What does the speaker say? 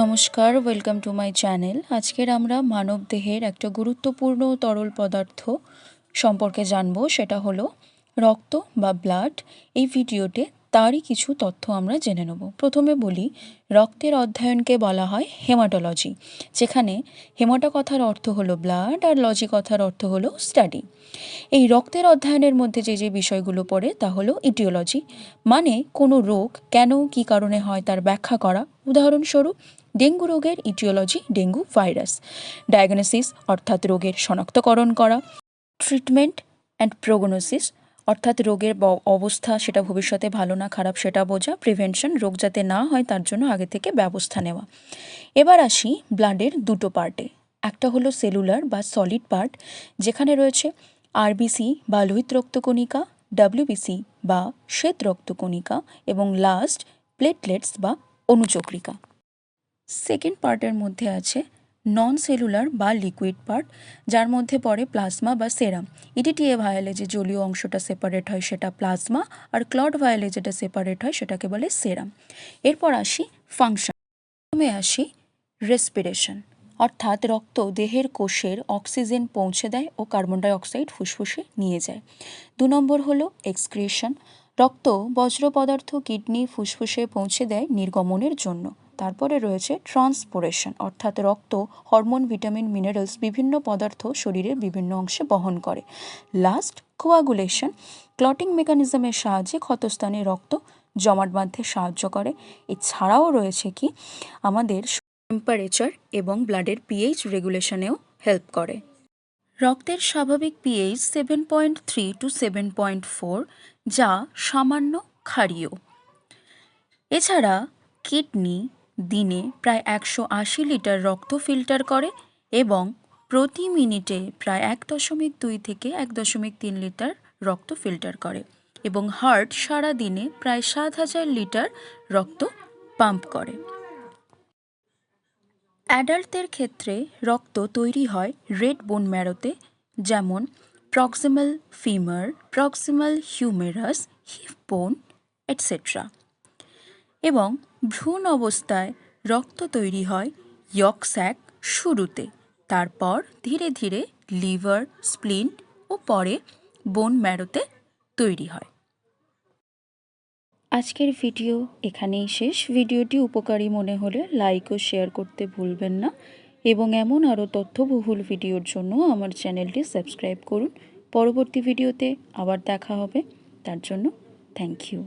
নমস্কার, welcome to my channel. আজকের আমরা মানব দেহের একটা গুরুত্বপূর্ণ তরল পদার্থ সম্পর্কে জানব, সেটা হলো রক্ত বা ব্লাড। এই ভিডিওতে তারই কিছু তথ্য আমরা জেনে নেব। প্রথমে বলি, রক্তের অধ্যয়নকে বলা হয় হেমাটোলজি, যেখানে হেমাটো কথার অর্থ হলো ব্লাড আর লজি কথার অর্থ হলো স্টাডি। এই রক্তের অধ্যয়নের মধ্যে যে যে বিষয়গুলো পড়ে তা হলো ইটিওলজি, মানে কোনো রোগ কেন কী কারণে হয় তার ব্যাখ্যা করা। উদাহরণস্বরূপ, ডেঙ্গু রোগের ইটিওলজি ডেঙ্গু ভাইরাস। ডায়াগনোসিস অর্থাৎ রোগের শনাক্তকরণ করা। ট্রিটমেন্ট অ্যান্ড প্রোগনোসিস অর্থাৎ রোগের অবস্থা, সেটা ভবিষ্যতে ভালো না খারাপ সেটা বোঝা। প্রিভেনশন, রোগ যাতে না হয় তার জন্য আগে থেকে ব্যবস্থা নেওয়া। এবার আসি ব্লাডের দুটো পার্টে। একটা হলো সেলুলার বা সলিড পার্ট, যেখানে রয়েছে আরবিসি বা লোহিত রক্তকণিকা, ডাব্লিউবিসি বা শ্বেত রক্তকণিকা এবং লাস্ট প্লেটলেটস বা অণুচক্রিকা। সেকেন্ড পার্টের মধ্যে আছে নন সেলুলার বা লিকুইড পার্ট, যার মধ্যে পড়ে প্লাজমা বা সেরাম। ইটিটিএ ভায়ালে যে জলীয় অংশটা সেপারেট হয় সেটা প্লাজমা, আর ক্লড ভায়ালে যেটা সেপারেট হয় সেটাকে বলে সেরাম। এরপর আসি ফাংশন। প্রথমে আসি রেসপিরেশন, অর্থাৎ রক্ত দেহের কোষের অক্সিজেন পৌঁছে দেয় ও কার্বন ডাই অক্সাইড ফুসফুসে নিয়ে যায়। 2 নম্বর হলো এক্সক্রিশন, রক্ত বজ্র পদার্থ কিডনি ফুসফুসে পৌঁছে দেয় নির্গমনের জন্য। তারপরে রয়েছে ট্রান্সপোরেশন, অর্থাৎ রক্ত হরমোন, ভিটামিন, মিনারেলস বিভিন্ন পদার্থ শরীরের বিভিন্ন অংশে বহন করে। লাস্ট কোয়াগুলেশন, ক্লটিং মেকানিজমের সাহায্যে ক্ষতস্থানে রক্ত জমাট বাঁধতে সাহায্য করে। এছাড়াও রয়েছে কি আমাদের টেম্পারেচার এবং ব্লাডের পিএইচ রেগুলেশনেও হেল্প করে। রক্তের স্বাভাবিক পিএইচ 7.3 টু 7.4, যা সামান্য ক্ষারীয়। এছাড়া কিডনি দিনে প্রায় 180 লিটার রক্ত ফিল্টার করে এবং প্রতি মিনিটে প্রায় 1.2 থেকে 1.3 লিটার রক্ত ফিল্টার করে, এবং হার্ট সারা দিনে প্রায় 7,000 লিটার রক্ত পাম্প করে। অ্যাডাল্টদের ক্ষেত্রে রক্ত তৈরি হয় রেড বোন ম্যারোতে, যেমন proximal femur, proximal humerus, hip bone etcetera. এবং ভ্রূণ অবস্থায় রক্ত তৈরি হয় ইয়ক স্যাক শুরুতে, তারপর ধীরে ধীরে লিভার, স্প্লিন ও পরে বোন ম্যারোতে তৈরি হয়। আজকের ভিডিও এখানেই শেষ। ভিডিওটি উপকারী মনে হলে লাইক ও শেয়ার করতে ভুলবেন না, এবং এমন আরও তথ্যবহুল ভিডিওর জন্য আমার চ্যানেলটি সাবস্ক্রাইব করুন। পরবর্তী ভিডিওতে আবার দেখা হবে, তার জন্য থ্যাংক ইউ।